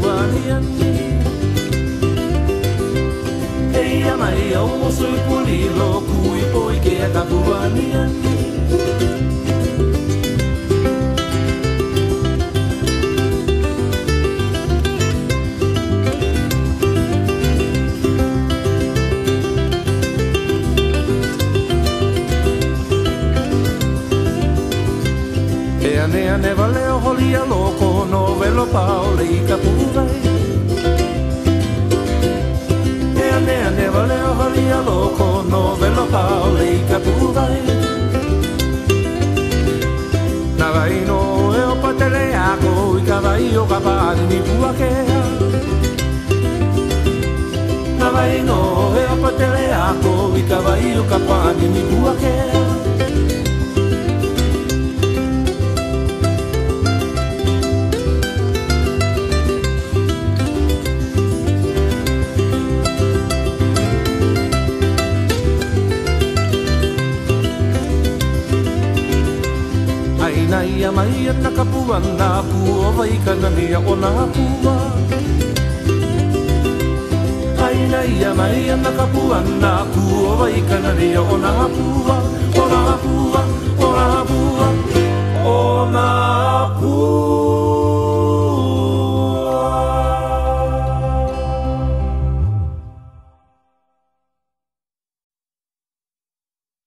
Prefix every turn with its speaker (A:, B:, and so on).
A: puaniani Hei amai au moso I pulilo Kui poi ke ka puaniani Nea ne valeo holia loko no velo paole I kapuvai Nea ne valeo holia loko no velo paole I kapuvai Na vai no e o patele ako I ka vai o kapari ni puakea Na vai no e o patele ako I ka vai o kapari ni puakea Ia mai ana kapua na pua vai kana nia o na pua Aina ia mai ana kapua na pua vai kana nia o na pua